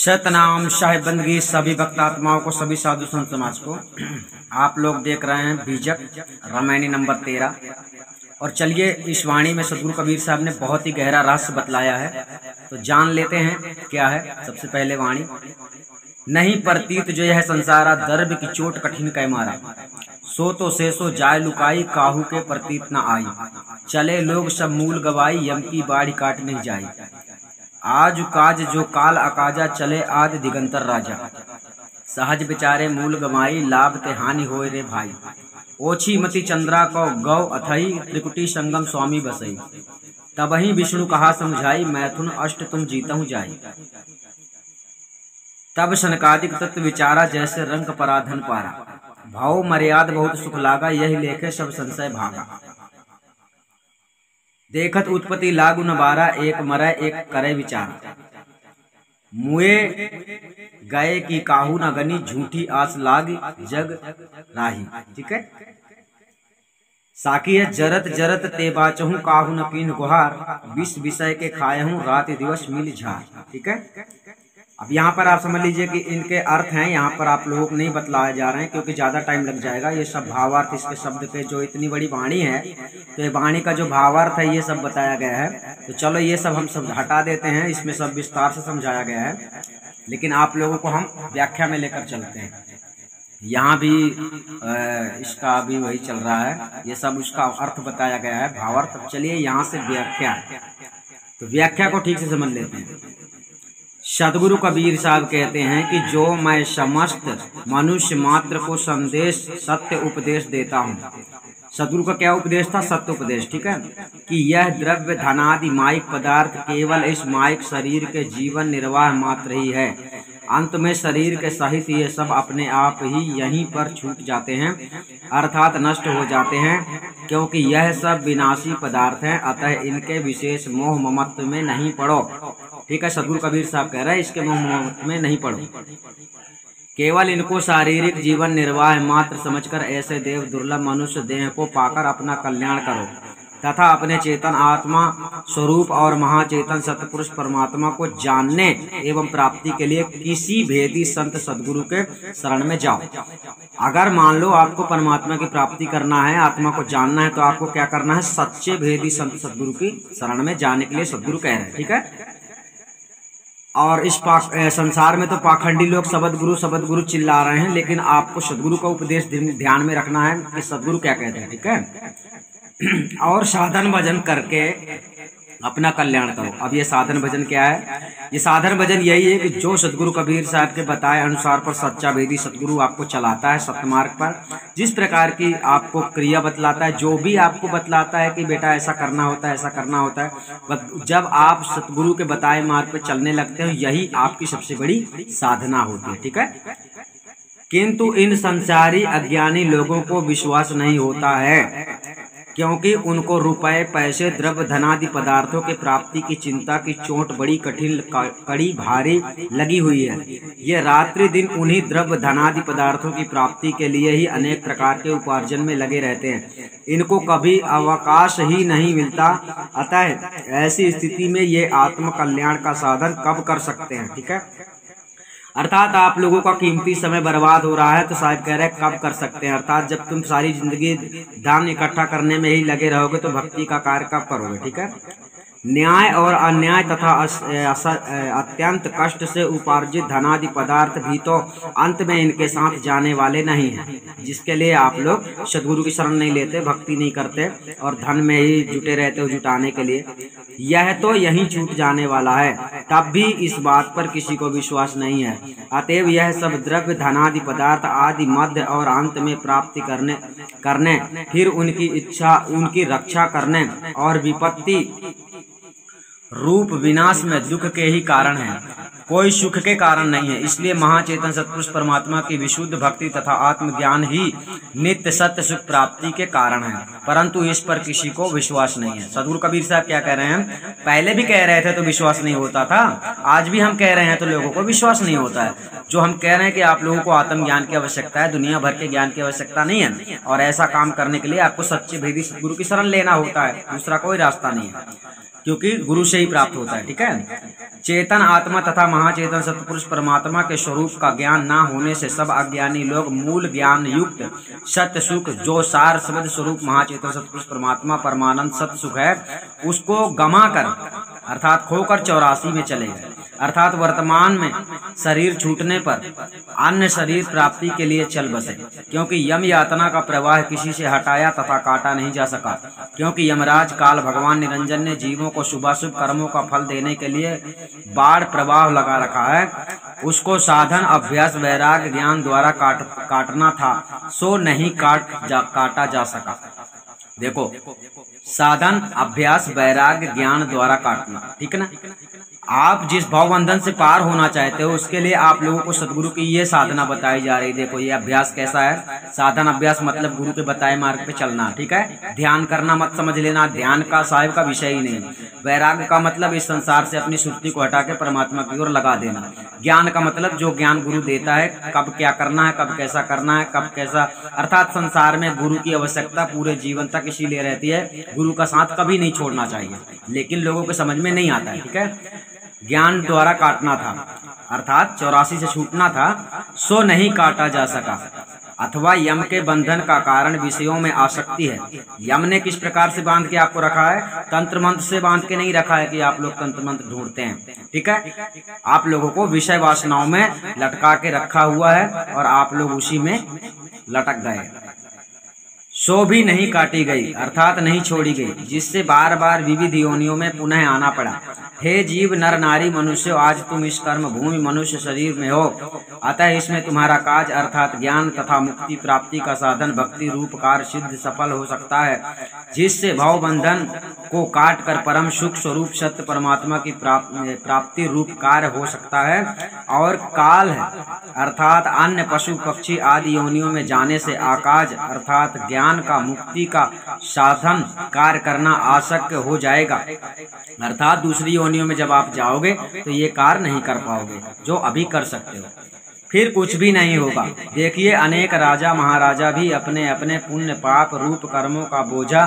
सतनाम शाह बंदगी सभी भक्तात्माओं को, सभी साधु संत समाज को। आप लोग देख रहे हैं बीजक रामायणी नंबर 13। और चलिए, इस वाणी में सदगुरु कबीर साहब ने बहुत ही गहरा रहस्य बतलाया है, तो जान लेते हैं क्या है। सबसे पहले वाणी, नहीं प्रतीत जो यह संसारा, दर्भ की चोट कठिन कै मारा, सो तो से सो जाय लुकाई, काहू के प्रतीत न आई, चले लोग सब मूल गवाई, यम की बाढ़ काट नहीं जाई, आज काज जो काल अकाजा, चले आदि दिगंतर राजा, सहज बिचारे मूल गवाई, लाभ ते हानि होय रे भाई, ओछी मति चंद्रा को गौ अथई, त्रिकुटी संगम स्वामी बसई, तबही विष्णु कहा समझाई, मैथुन अष्ट तुम जीतहु जाई, तब सनकादिक तत्व विचारा, जैसे रंग पराधन पारा, भाव मर्याद बहुत सुख लागा, यही लेखे सब संशय भागा, देखत उत्पत्ति लागू न बारा, एक मरै एक करे विचार, मुए गए की काहू न गनी, झूठी आस लाग जग राही। ठीक है। साकी है, जरत जरत ते बाचहूं, काहू न कीन गुहार, विष विषय के खाए हूं, रात दिवस मिल झार। ठीक है। अब यहाँ पर आप समझ लीजिए कि इनके अर्थ हैं, यहाँ पर आप लोगों को नहीं बतलाए जा रहे हैं क्योंकि ज्यादा टाइम लग जाएगा। ये सब भावार्थ इसके शब्द के, जो इतनी बड़ी वाणी है तो ये वाणी का जो भावार्थ है ये सब बताया गया है। तो चलो ये सब हम सब हटा देते हैं, इसमें सब विस्तार से समझाया गया है, लेकिन आप लोगों को हम व्याख्या में लेकर चलते हैं। यहाँ भी इसका भी वही चल रहा है, ये सब उसका अर्थ बताया गया है, भावार्थ। अब चलिए यहाँ से व्याख्या, तो व्याख्या को ठीक से समझ लेते हैं। सदगुरु कबीर साहब कहते हैं कि जो मैं समस्त मनुष्य मात्र को संदेश सत्य उपदेश देता हूँ। सदगुरु का क्या उपदेश था? सत्य उपदेश। ठीक है। कि यह द्रव्य धनादि माइक पदार्थ केवल इस माइक शरीर के जीवन निर्वाह मात्र ही है, अंत में शरीर के सहित ये सब अपने आप ही यहीं पर छूट जाते हैं, अर्थात नष्ट हो जाते हैं, क्योंकि यह सब विनाशी पदार्थ हैं, अतः इनके विशेष मोह ममत्व में नहीं पड़ो। ठीक है। सदगुरु कबीर साहब कह रहे हैं इसके मोह ममत्व में नहीं पड़ो, केवल इनको शारीरिक जीवन निर्वाह मात्र समझकर ऐसे देव दुर्लभ मनुष्य देह को पाकर अपना कल्याण करो, तथा अपने चेतन आत्मा स्वरूप और महाचेतन सतपुरुष परमात्मा को जानने एवं प्राप्ति के लिए किसी भेदी संत सदगुरु के शरण में जाओ। अगर मान लो आपको परमात्मा की प्राप्ति करना है, आत्मा को जानना है, तो आपको क्या करना है? सच्चे भेदी संत सदगुरु की शरण में जाने के लिए सदगुरु कह रहे हैं। ठीक है। और इस संसार में तो पाखंडी लोग शब्द गुरु चिल्ला रहे हैं, लेकिन आपको सदगुरु का उपदेश ध्यान में रखना है कि सदगुरु क्या कहते हैं। ठीक है। और साधन भजन करके अपना कल्याण करो। अब ये साधन भजन क्या है? ये साधन भजन यही है कि जो सदगुरु कबीर साहब के बताए अनुसार पर सच्चा वेदी सदगुरु आपको चलाता है सत्यमार्ग पर, जिस प्रकार की आपको क्रिया बतलाता है, जो भी आपको बतलाता है कि बेटा ऐसा करना होता है, ऐसा करना होता है, जब आप सतगुरु के बताए मार्ग पर चलने लगते हो, यही आपकी सबसे बड़ी साधना होती है। ठीक है। किंतु इन संसारी अज्ञानी लोगों को विश्वास नहीं होता है, क्योंकि उनको रुपए पैसे द्रव्य धनादि पदार्थों के प्राप्ति की चिंता की चोट बड़ी कठिन कड़ी भारी लगी हुई है। ये रात्रि दिन उन्हीं द्रव्य धनादि पदार्थों की प्राप्ति के लिए ही अनेक प्रकार के उपार्जन में लगे रहते हैं, इनको कभी अवकाश ही नहीं मिलता। अतः ऐसी स्थिति में ये आत्म कल्याण का साधन कब कर सकते हैं? ठीक है। अर्थात आप लोगों का कीमती समय बर्बाद हो रहा है, तो साहब कह रहे हैं कब कर सकते हैं? अर्थात जब तुम सारी जिंदगी धन इकट्ठा करने में ही लगे रहोगे तो भक्ति का कार्य कब करोगे? ठीक है। न्याय और अन्याय तथा अत्यंत कष्ट से उपार्जित धनादि पदार्थ भी तो अंत में इनके साथ जाने वाले नहीं हैं, जिसके लिए आप लोग सदगुरु की शरण नहीं लेते, भक्ति नहीं करते और धन में ही जुटे रहते हो जुटाने के लिए। यह तो यहीं छूट जाने वाला है, तब भी इस बात पर किसी को विश्वास नहीं है। अतएव यह सब द्रव्य धनादि पदार्थ आदि मध्य और अंत में प्राप्ति करने फिर उनकी इच्छा उनकी रक्षा करने और विपत्ति रूप विनाश में दुख के ही कारण है, कोई सुख के कारण नहीं है। इसलिए महाचेतन सतपुरुष परमात्मा की विशुद्ध भक्ति तथा आत्मज्ञान ही नित्य सत्य सुख प्राप्ति के कारण है, परंतु इस पर किसी को विश्वास नहीं है। सदगुरु कबीर साहब क्या कह रहे हैं? पहले भी कह रहे थे तो विश्वास नहीं होता था, आज भी हम कह रहे हैं तो लोगों को विश्वास नहीं होता है। जो हम कह रहे हैं कि आप लोगों को आत्मज्ञान की आवश्यकता है, दुनिया भर के ज्ञान की आवश्यकता नहीं है, और ऐसा काम करने के लिए आपको सच्चे भेदी सदगुरु की शरण लेना होता है, दूसरा कोई रास्ता नहीं है। क्योंकि गुरु से ही प्राप्त होता है। ठीक है। चेतन आत्मा तथा महाचेतन सतपुरुष परमात्मा के स्वरूप का ज्ञान ना होने से सब अज्ञानी लोग मूल ज्ञान युक्त सत्य सुख जो सार शब्द स्वरूप महाचेतन सतपुरुष परमात्मा परमानंद सत्य सुख है उसको गमा कर अर्थात खोकर 84 में चले गए। अर्थात वर्तमान में शरीर छूटने पर अन्य शरीर प्राप्ति के लिए चल बसे, क्योंकि यम यातना का प्रवाह किसी से हटाया तथा काटा नहीं जा सका। क्योंकि यमराज काल भगवान निरंजन ने जीवों को शुभाशुभ कर्मों का फल देने के लिए बाढ़ प्रवाह लगा रखा है, उसको साधन अभ्यास वैराग्य ज्ञान द्वारा काटना था, सो नहीं काटा जा सका। देखो, साधन अभ्यास वैराग्य ज्ञान द्वारा काटना, ठीक है ना। आप जिस भावबंधन से पार होना चाहते हो उसके लिए आप लोगों को सदगुरु की ये साधना बताई जा रही। देखो ये अभ्यास कैसा है, साधन अभ्यास मतलब गुरु के बताए मार्ग पे चलना। ठीक है। ध्यान करना मत समझ लेना, ध्यान का साहिब का विषय ही नहीं। वैराग्य का मतलब इस संसार से अपनी सुर्ती को हटा के परमात्मा की ओर लगा देना। ज्ञान का मतलब जो ज्ञान गुरु देता है, कब क्या करना है, कब कैसा करना है, कब कैसा, अर्थात संसार में गुरु की आवश्यकता पूरे जीवन तक इसीलिए रहती है। गुरु का साथ कभी नहीं छोड़ना चाहिए, लेकिन लोगों के समझ में नहीं आता है। ठीक है। ज्ञान द्वारा काटना था अर्थात 84 से छूटना था, सो नहीं काटा जा सका। अथवा यम के बंधन का कारण विषयों में आसक्ति है। यम ने किस प्रकार से बांध के आपको रखा है, तंत्र मंत्र से बांध के नहीं रखा है कि आप लोग तंत्र मंत्र ढूंढते हैं। ठीक है। आप लोगों को विषय वासनाओं में लटका के रखा हुआ है और आप लोग उसी में लटक गए। सो भी नहीं काटी गई अर्थात नहीं छोड़ी गई, जिससे बार बार विविध योनियों में पुनः आना पड़ा। हे जीव नर नारी मनुष्य, आज तुम इस कर्म भूमि मनुष्य शरीर में हो, अतः इसमें तुम्हारा काज अर्थात ज्ञान तथा मुक्ति प्राप्ति का साधन भक्ति रूप कार्य सिद्ध सफल हो सकता है, जिससे भाव बंधन को काट कर परम सुख स्वरूप सत्य परमात्मा की प्राप्ति रूप कार्य हो सकता है। और काल है अर्थात अन्य पशु पक्षी आदि योनियों में जाने से आकाज अर्थात ज्ञान का मुक्ति का साधन कार्य करना आशक्य हो जाएगा। अर्थात दूसरी योनियों में जब आप जाओगे तो ये कार्य नहीं कर पाओगे जो अभी कर सकते हो, फिर कुछ भी नहीं होगा। देखिए अनेक राजा महाराजा भी अपने अपने पुण्य पाप रूप कर्मों का बोझा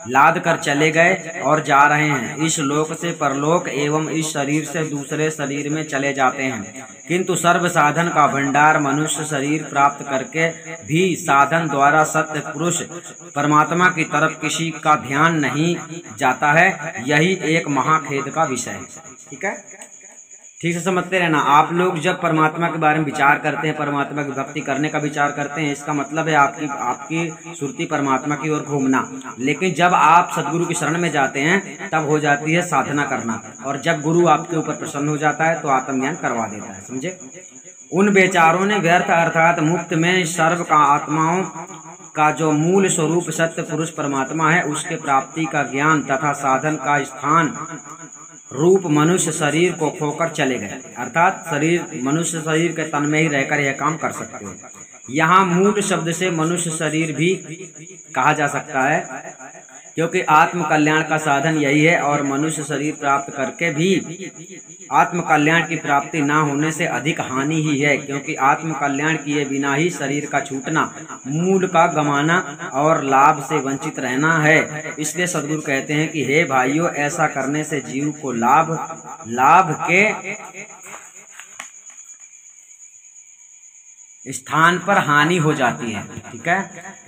लाद कर चले गए और जा रहे हैं। इस लोक से परलोक एवं इस शरीर से दूसरे शरीर में चले जाते हैं, किंतु सर्व साधन का भंडार मनुष्य शरीर प्राप्त करके भी साधन द्वारा सत्य पुरुष परमात्मा की तरफ किसी का ध्यान नहीं जाता है। यही एक महाखेद का विषय है। ठीक है। ठीक से समझते रहना। आप लोग जब परमात्मा के बारे में विचार करते हैं, परमात्मा की भक्ति करने का विचार करते हैं, इसका मतलब है आपकी सुरती परमात्मा की ओर घूमना। लेकिन जब आप सदगुरु की शरण में जाते हैं तब हो जाती है साधना करना, और जब गुरु आपके ऊपर प्रसन्न हो जाता है तो आत्मज्ञान करवा देता है। समझे। उन बेचारों ने व्यर्थ अर्थात मुक्त में सर्व का आत्माओं का जो मूल स्वरूप सत्य पुरुष परमात्मा है उसके प्राप्ति का ज्ञान तथा साधन का स्थान रूप मनुष्य शरीर को खोकर चले गए। अर्थात शरीर मनुष्य शरीर के तन में ही रहकर यह काम कर सकते हो। यहाँ मूल शब्द से मनुष्य शरीर भी कहा जा सकता है, क्योंकि आत्म कल्याण का साधन यही है, और मनुष्य शरीर प्राप्त करके भी आत्म कल्याण की प्राप्ति ना होने से अधिक हानि ही है, क्योंकि आत्म कल्याण किए बिना ही शरीर का छूटना, मूल का गमाना और लाभ से वंचित रहना है। इसलिए सद्गुरु कहते हैं कि हे भाइयों, ऐसा करने से जीव को लाभ के स्थान पर हानि हो जाती है। ठीक है।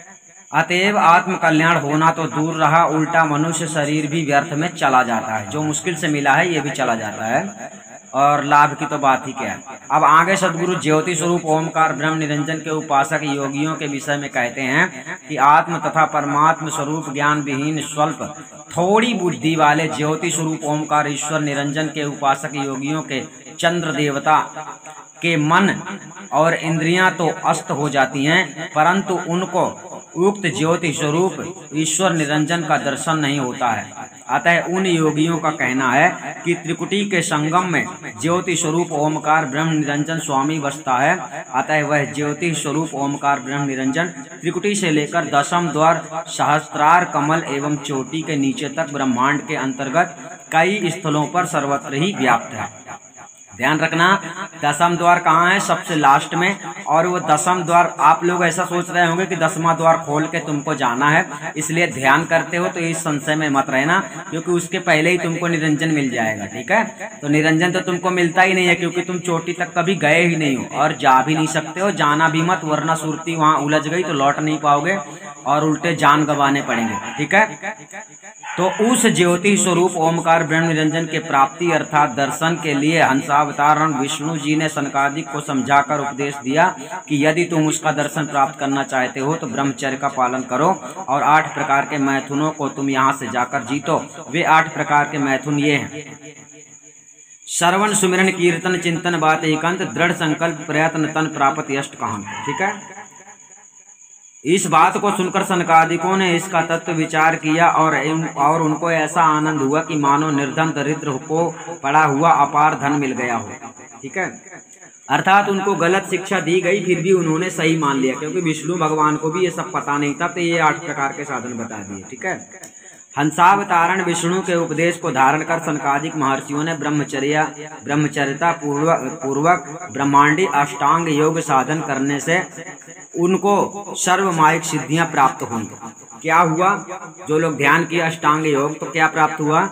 अतएव आत्म कल्याण होना तो दूर रहा, उल्टा मनुष्य शरीर भी व्यर्थ में चला जाता है। जो मुश्किल से मिला है ये भी चला जाता है, और लाभ की तो बात ही क्या है। अब आगे सदगुरु ज्योति स्वरूप ओमकार ब्रह्म निरंजन के उपासक योगियों के विषय में कहते हैं कि आत्म तथा परमात्म स्वरूप ज्ञान विहीन स्वल्प थोड़ी बुद्धि वाले ज्योति स्वरूप ओमकार ईश्वर निरंजन के उपासक योगियों के चंद्र देवता के मन और इंद्रियां तो अस्त हो जाती हैं, परंतु उनको उक्त ज्योति स्वरूप ईश्वर निरंजन का दर्शन नहीं होता है। अतः उन योगियों का कहना है कि त्रिकुटी के संगम में ज्योति स्वरूप ओमकार ब्रह्म निरंजन स्वामी बसता है। अतः वह ज्योति स्वरूप ओमकार ब्रह्म निरंजन त्रिकुटी से लेकर दशम द्वार सहस्त्रार कमल एवं चोटी के नीचे तक ब्रह्मांड के अंतर्गत कई स्थलों पर सर्वत्र ही व्याप्त है। ध्यान रखना, दसम द्वार कहाँ है? सबसे लास्ट में। और वो दसम द्वार, आप लोग ऐसा सोच रहे होंगे कि 10वां द्वार खोल के तुमको जाना है, इसलिए ध्यान करते हो तो इस संशय में मत रहना, क्योंकि उसके पहले ही तुमको निरंजन मिल जाएगा। ठीक है, तो निरंजन तो तुमको मिलता ही नहीं है, क्योंकि तुम चोटी तक कभी गए ही नहीं हो और जा भी नहीं सकते हो, जाना भी मत, वरना सुरती वहां उलझ गई तो लौट नहीं पाओगे और उल्टे जान गंवाने पड़ेंगे। ठीक है, तो उस ज्योति स्वरूप ओमकार ब्रह्म निरंजन के प्राप्ति अर्थात दर्शन के लिए हंसावतारण विष्णु जी ने सनकादिक को समझाकर उपदेश दिया कि यदि तुम उसका दर्शन प्राप्त करना चाहते हो तो ब्रह्मचर्य का पालन करो और 8 प्रकार के मैथुनों को तुम यहाँ से जाकर जीतो। वे 8 प्रकार के मैथुन ये हैं: श्रवण सुमिरन कीर्तन चिंतन बात एकांत दृढ़ संकल्प प्रयत्न तन प्राप्त यष्ट कांत। ठीक है, इस बात को सुनकर सनकादिकों ने इसका तत्व विचार किया और उनको ऐसा आनंद हुआ कि मानो निर्धन दरिद्र को पड़ा हुआ अपार धन मिल गया हो। ठीक है, अर्थात उनको गलत शिक्षा दी गई, फिर भी उन्होंने सही मान लिया, क्योंकि विष्णु भगवान को भी ये सब पता नहीं था, तो ये 8 प्रकार के साधन बता दिए। ठीक है, हंसावतारण विष्णु के उपदेश को धारण कर सनकादिक महर्षियों ने ब्रह्मचर्यता पूर्वक ब्रह्मांडी अष्टांग योग साधन करने से उनको सर्वमायिक सिद्धियां प्राप्त हुई। क्या हुआ? जो लोग ध्यान किया अष्टांग योग, तो क्या प्राप्त हुआ?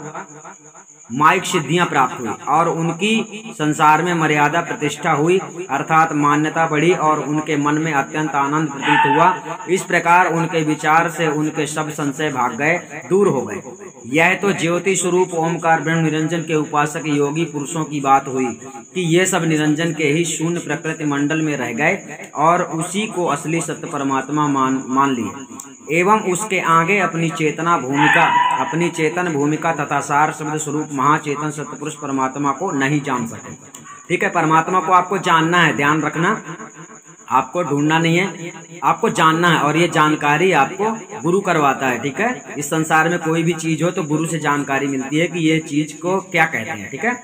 मायिक सिद्धियां प्राप्त हुई और उनकी संसार में मर्यादा प्रतिष्ठा हुई, अर्थात मान्यता बढ़ी और उनके मन में अत्यंत आनंद प्रतीत हुआ। इस प्रकार उनके विचार से उनके सब संशय भाग गए, दूर हो गए। यह तो ज्योति स्वरूप ओमकार ब्रह्म निरंजन के उपासक योगी पुरुषों की बात हुई कि ये सब निरंजन के ही शून्य प्रकृति मंडल में रह गए और उसी को असली सत्य परमात्मा मान लिए एवं उसके आगे अपनी चेतन भूमिका तथा सार शब्द स्वरूप महाचेतन सत्पुरुष परमात्मा को नहीं जान सके। ठीक है, परमात्मा को आपको जानना है, ध्यान रखना, आपको ढूंढना नहीं है, आपको जानना है, और ये जानकारी आपको गुरु करवाता है। ठीक है, इस संसार में कोई भी चीज हो तो गुरु से जानकारी मिलती है कि ये चीज को क्या कहते हैं। ठीक है,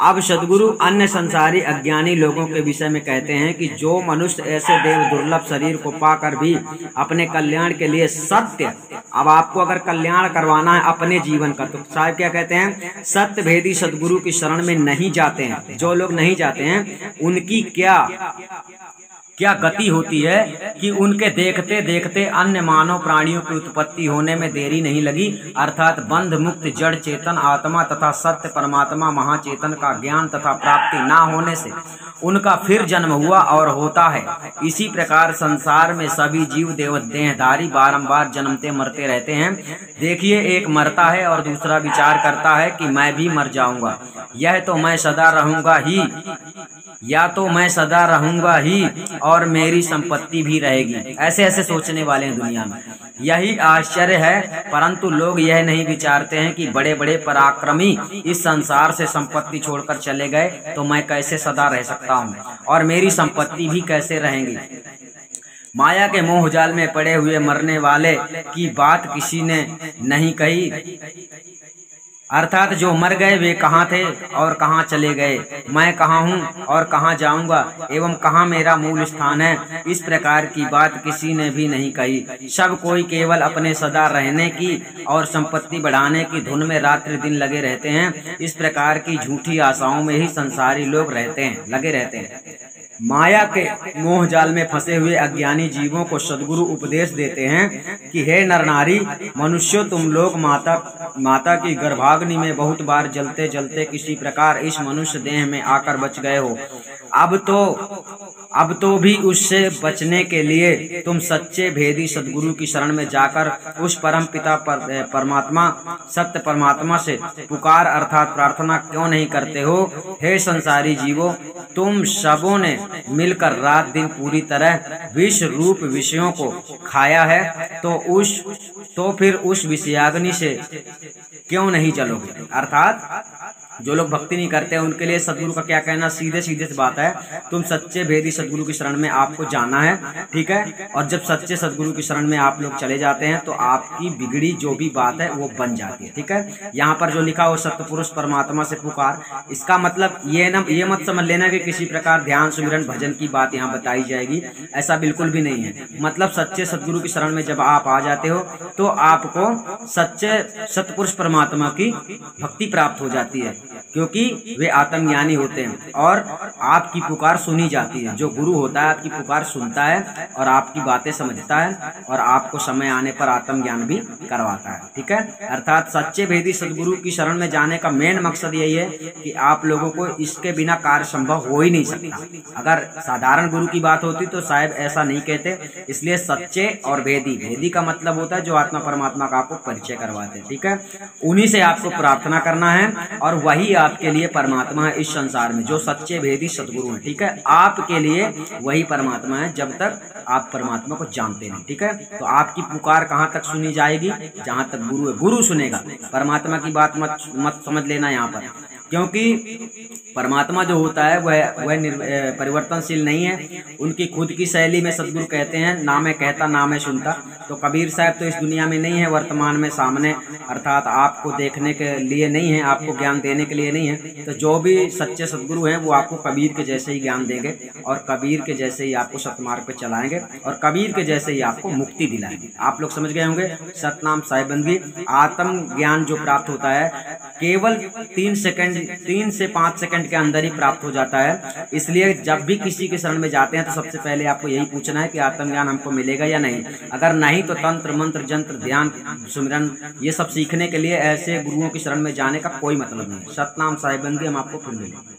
अब सदगुरु अन्य संसारी अज्ञानी लोगों के विषय में कहते हैं कि जो मनुष्य ऐसे देव दुर्लभ शरीर को पाकर भी अपने कल्याण के लिए सत्य, अब आपको अगर कल्याण करवाना है अपने जीवन का, तो साहब क्या कहते हैं? सत्य भेदी सदगुरु की शरण में नहीं जाते हैं। जो लोग नहीं जाते हैं उनकी क्या गति होती है कि उनके देखते देखते अन्य मानव प्राणियों की उत्पत्ति होने में देरी नहीं लगी, अर्थात बंध मुक्त जड़ चेतन आत्मा तथा सत्य परमात्मा महाचेतन का ज्ञान तथा प्राप्ति ना होने से उनका फिर जन्म हुआ और होता है। इसी प्रकार संसार में सभी जीव देहधारी बारंबार जन्मते मरते रहते हैं। देखिए, एक मरता है और दूसरा विचार करता है कि मैं भी मर जाऊंगा, यह तो मैं सदा रहूंगा ही, या तो मैं सदा रहूंगा ही और मेरी संपत्ति भी रहेगी। ऐसे ऐसे सोचने वाले हैं दुनिया में। यही आश्चर्य है, परंतु लोग यह नहीं विचारते हैं कि बड़े बड़े पराक्रमी इस संसार से संपत्ति छोड़कर चले गए तो मैं कैसे सदा रह सकता हूँ और मेरी संपत्ति भी कैसे रहेंगी। माया के मोह जाल में पड़े हुए मरने वाले की बात किसी ने नहीं कही, अर्थात जो मर गए वे कहाँ थे और कहाँ चले गए, मैं कहाँ हूँ और कहाँ जाऊंगा एवं कहाँ मेरा मूल स्थान है, इस प्रकार की बात किसी ने भी नहीं कही। सब कोई केवल अपने सदा रहने की और संपत्ति बढ़ाने की धुन में रात्रि दिन लगे रहते हैं। इस प्रकार की झूठी आशाओं में ही संसारी लोग लगे रहते हैं। माया के मोह जाल में फंसे हुए अज्ञानी जीवों को सद्गुरु उपदेश देते हैं कि हे नर नारी मनुष्यों, तुम लोग माता की गर्भाग्नि में बहुत बार जलते जलते किसी प्रकार इस मनुष्य देह में आकर बच गए हो। अब तो भी उससे बचने के लिए तुम सच्चे भेदी सद्गुरु की शरण में जाकर उस परम पिता परमात्मा सत्य परमात्मा से पुकार अर्थात प्रार्थना क्यों नहीं करते हो। हे संसारी जीवों, तुम सबों ने मिलकर रात दिन पूरी तरह विष रूप विषयों को खाया है, तो फिर उस विषयाग्नि से क्यों नहीं जलोगे। अर्थात जो लोग भक्ति नहीं करते उनके लिए सदगुरु का क्या कहना, सीधे सीधे सी बात है, तुम सच्चे भेदी सदगुरु की शरण में आपको जाना है। ठीक है, और जब सच्चे सदगुरु की शरण में आप लोग चले जाते हैं तो आपकी बिगड़ी जो भी बात है वो बन जाती है। ठीक है, यहाँ पर जो लिखा हो सत्पुरुष परमात्मा से पुकार, इसका मतलब ये मत समझ लेना कि किसी प्रकार ध्यान सुमिरन भजन की बात यहाँ बताई जाएगी, ऐसा बिल्कुल भी नहीं है। मतलब सच्चे सदगुरु की शरण में जब आप आ जाते हो तो आपको सच्चे सत्पुरुष परमात्मा की भक्ति प्राप्त हो जाती है। क्योंकि वे आत्मज्ञानी होते हैं और आपकी पुकार सुनी जाती है। जो गुरु होता है आपकी पुकार सुनता है और आपकी बातें समझता है और आपको समय आने पर आत्मज्ञान भी करवाता है। ठीक है, अर्थात सच्चे भेदी सदगुरु की शरण में जाने का मेन मकसद यही है कि आप लोगों को इसके बिना कार्य संभव हो ही नहीं सकता। अगर साधारण गुरु की बात होती तो शायद ऐसा नहीं कहते। इसलिए सच्चे और भेदी, भेदी का मतलब होता है जो आत्मा परमात्मा का आपको परिचय करवाते हैं। ठीक है, उन्हीं से आपको प्रार्थना करना है और वही आपके लिए परमात्मा है इस संसार में, जो सच्चे भेदी सदगुरु हैं। ठीक है, आपके लिए वही परमात्मा है जब तक आप परमात्मा को जानते नहीं। ठीक है, तो आपकी पुकार कहाँ तक सुनी जाएगी? जहां तक गुरु है, गुरु सुनेगा। परमात्मा की बात मत समझ लेना यहाँ पर, क्योंकि परमात्मा जो होता है वह परिवर्तनशील नहीं है। उनकी खुद की शैली में सदगुरु कहते हैं, ना मैं कहता ना मैं सुनता। तो कबीर साहब तो इस दुनिया में नहीं है, वर्तमान में सामने, अर्थात आपको देखने के लिए नहीं है, आपको ज्ञान देने के लिए नहीं है। तो जो भी सच्चे सदगुरु हैं वो आपको कबीर के जैसे ही ज्ञान देंगे और कबीर के जैसे ही आपको सतमार्ग पे चलाएंगे और कबीर के जैसे ही आपको मुक्ति दिलाएंगे। आप लोग समझ गए होंगे। सतनाम साहिबंदी आत्म ज्ञान जो प्राप्त होता है केवल 3 से 5 सेकंड के अंदर ही प्राप्त हो जाता है। इसलिए जब भी किसी के शरण में जाते हैं तो सबसे पहले आपको यही पूछना है कि आत्मज्ञान हमको मिलेगा या नहीं। अगर नहीं तो तंत्र मंत्र जंत्र ध्यान सुमिरन ये सब सीखने के लिए ऐसे गुरुओं की शरण में जाने का कोई मतलब नहीं। सतनाम साहिबंदी हम आपको फिर मिलेंगे।